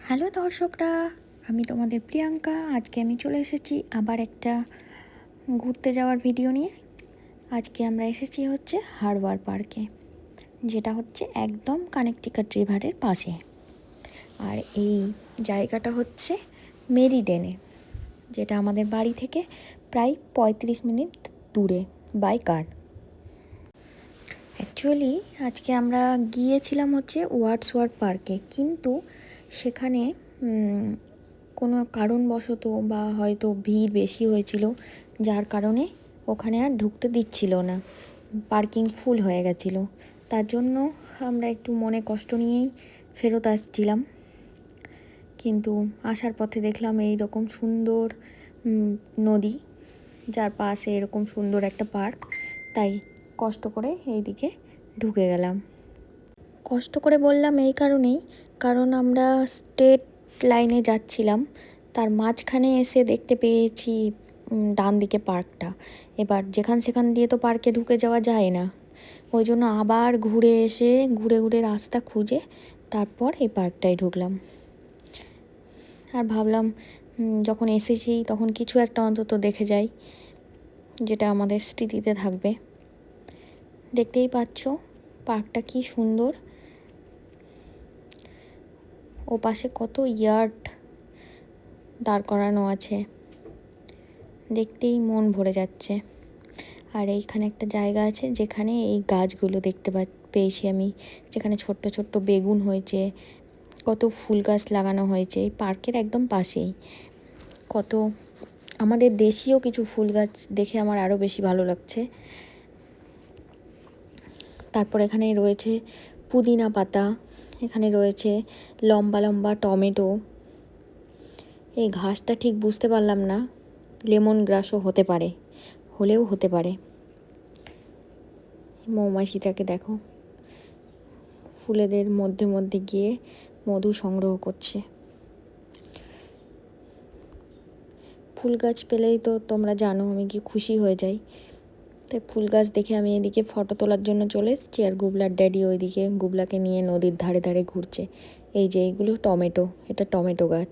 Hello দর্শকরা, আমি তোমাদের প্রিয়াঙ্কা। আজকে আমি চলে এসেছি আবার একটা ঘুরতে যাওয়ার ভিডিও নিয়ে। আজকে আমরা এসেছি হচ্ছে হারবার পার্কে, যেটা হচ্ছে একদম কানেকটিকাট রিভারের পাশে। আর এই জায়গাটা হচ্ছে মেরিডেনে, যেটা আমাদের বাড়ি থেকে প্রায় 35 মিনিট দূরে বাই কার। অ্যাকচুয়ালি আজকে আমরা গিয়েছিলাম হচ্ছে ওয়ার্ডসওয়ার্থ পার্কে, কিন্তু সেখানে কোনো কারণবশত বা হয়তো ভিড় বেশি হয়েছিল, যার কারণে ওখানে আর ঢুকতে দিচ্ছিল না, পার্কিং ফুল হয়ে গেছিলো। তার জন্য আমরা একটু মনে কষ্ট নিয়েই ফেরত আসছিলাম। কিন্তু আসার পথে দেখলাম এই রকম সুন্দর নদী, যার পাশে এরকম সুন্দর একটা পার্ক, তাই কষ্ট করে এই দিকে ঢুকে গেলাম। কষ্ট করে বললাম এই কারণেই, কারণ আমরা স্ট্রেট লাইনে যাচ্ছিলাম, তার মাঝখানে এসে দেখতে পেয়েছি ডান দিকে পার্কটা। এবার যেখান সেখান দিয়ে তো পার্কে ঢুকে যাওয়া যায় না, ওই জন্য আবার ঘুরে এসে ঘুরে ঘুরে রাস্তা খুঁজে তারপর এই পার্কটায় ঢুকলাম। আর ভাবলাম যখন এসেছি তখন কিছু একটা অন্তত দেখে যাই, যেটা আমাদের স্মৃতিতে থাকবে। দেখতেই পাচ্ছ পার্কটা কি সুন্দর, ও পাশে কত ইয়ার্ড দাঁড় করানো আছে, দেখতেই মন ভরে যাচ্ছে। আর এইখানে একটা জায়গা আছে যেখানে এই গাছগুলো দেখতে পেয়েছি আমি, যেখানে ছোট্ট ছোট্ট বেগুন হয়েছে, কত ফুল গাছ লাগানো হয়েছে এই পার্কের একদম পাশেই। কত আমাদের দেশীয় কিছু ফুল গাছ দেখে আমার আরও বেশি ভালো লাগছে। তারপর এখানে রয়েছে পুদিনা পাতা, এখানে রয়েছে লম্বা লম্বা টমেটো। এই ঘাসটা ঠিক বুঝতে পারলাম না, লেমন গ্রাসও হতে পারে, হলেও হতে পারে। মৌমাছিটাকে দেখো, ফুলেদের মধ্যে মধ্যে গিয়ে মধু সংগ্রহ করছে। ফুল গাছ পেলেই তো তোমরা জানো আমি কি খুশি হয়ে যাই, তাই ফুল গাছ দেখে আমি এদিকে ফটো তোলার জন্য চলে এসেছি, আর গুবলার ড্যাডি ওইদিকে গুবলাকে নিয়ে নদীর ধারে ধারে ঘুরছে। এই যে এইগুলো টমেটো, এটা টমেটো গাছ।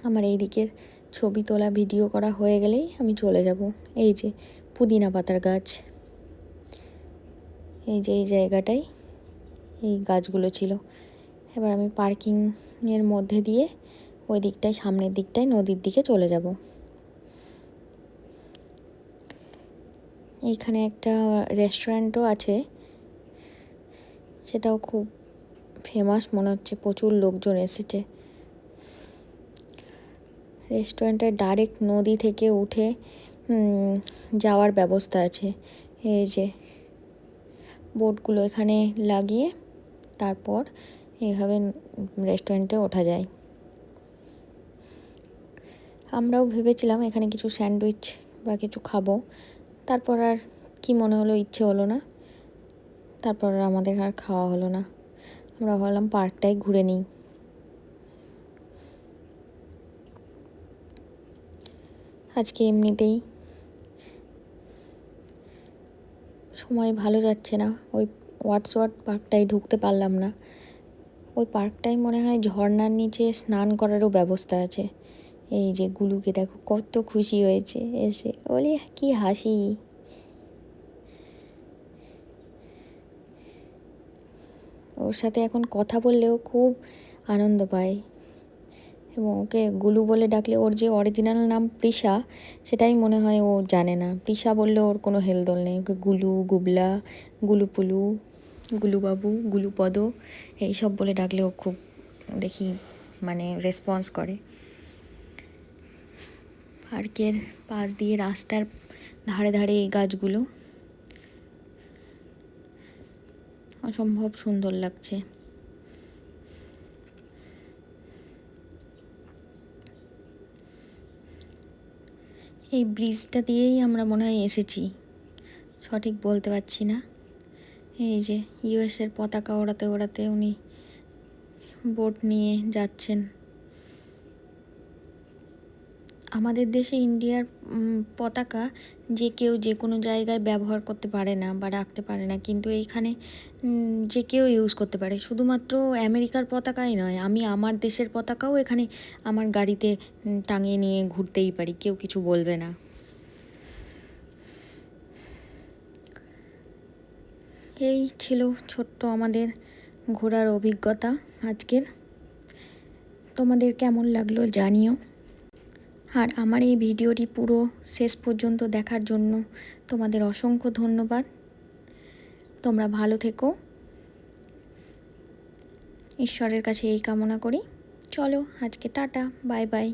আমার এই দিকের ছবি তোলা ভিডিও করা হয়ে গেলেই আমি চলে যাব। এই যে পুদিনা পাতার গাছ, এই যে এই জায়গাটাই এই গাছগুলো ছিল। এবার আমি পার্কিংয়ের মধ্যে দিয়ে ওই দিকটায়, সামনের দিকটায় নদীর দিকে চলে যাব। এইখানে একটা রেস্টুরেন্টও আছে, সেটাও খুব ফেমাস মনে হচ্ছে, প্রচুর লোকজন এসেছে। রেস্টুরেন্টের ডাইরেক্ট নদী থেকে উঠে যাওয়ার ব্যবস্থা আছে। এই যে বোটগুলো এখানে লাগিয়ে তারপর এইভাবে রেস্টুরেন্টে ওঠা যায়। আমরাও ভেবেছিলাম এখানে কিছু স্যান্ডউইচ বা কিছু খাবো, তারপর আর কি মনে হলো, ইচ্ছে হলো না, তারপর আমাদের আর খাওয়া হলো না। আমরা ভাবলাম পার্কটাই ঘুরে নিই। আজকে এমনিতেই সময় ভালো যাচ্ছে না, ওই ওয়ার্ডসওয়ার্থ পার্কটাই ঢুকতে পারলাম না। ওই পার্কটাই মনে হয় ঝর্নার নিচে স্নান করারও ব্যবস্থা আছে। এই যে গুলুকে দেখো কত খুশি হয়েছে এসে, বলি কি হাসি। ওর সাথে এখন কথা বললেও খুব আনন্দ পায়, এবং ওকে গুলু বলে ডাকলে ওর যে অরিজিনাল নাম পৃষা, সেটাই মনে হয় ও জানে না। পৃষা বললে ওর কোনো হেলদোল নেই, ওকে গুলু, গুবলা, গুলুপুলু, গুলুবাবু, গুলুপদ এইসব বলে ডাকলে ও খুব দেখি মানে রেসপন্স করে। পার্কের পাশ দিয়ে রাস্তার ধারে ধারে এই গাছগুলো অসম্ভব সুন্দর লাগছে। এই ব্রিজটা দিয়েই আমরা মনে হয় এসেছি, সঠিক বলতে পারছি না। এই যে ইউএসের পতাকা ওড়াতে ওড়াতে উনি বোট নিয়ে যাচ্ছেন। আমাদের দেশে ইন্ডিয়ার পতাকা যে কেউ যে কোনো জায়গায় ব্যবহার করতে পারে না বা রাখতে পারে না, কিন্তু এইখানে যে কেউ ইউজ করতে পারে। শুধুমাত্র আমেরিকার পতাকাই নয়, আমি আমার দেশের পতাকাও এখানে আমার গাড়িতে টাঙিয়ে নিয়ে ঘুরতেই পারি, কেউ কিছু বলবে না। এই ছিল ছোট্ট আমাদের ঘোরার অভিজ্ঞতা আজকের। তোমাদের কেমন লাগলো জানিও। আর আমার এই ভিডিওটি পুরো শেষ পর্যন্ত দেখার জন্য তোমাদের অসংখ্য ধন্যবাদ। তোমরা ভালো থেকো, ঈশ্বরের কাছে এই কামনা করি। চলো আজকে টাটা, বাই বাই।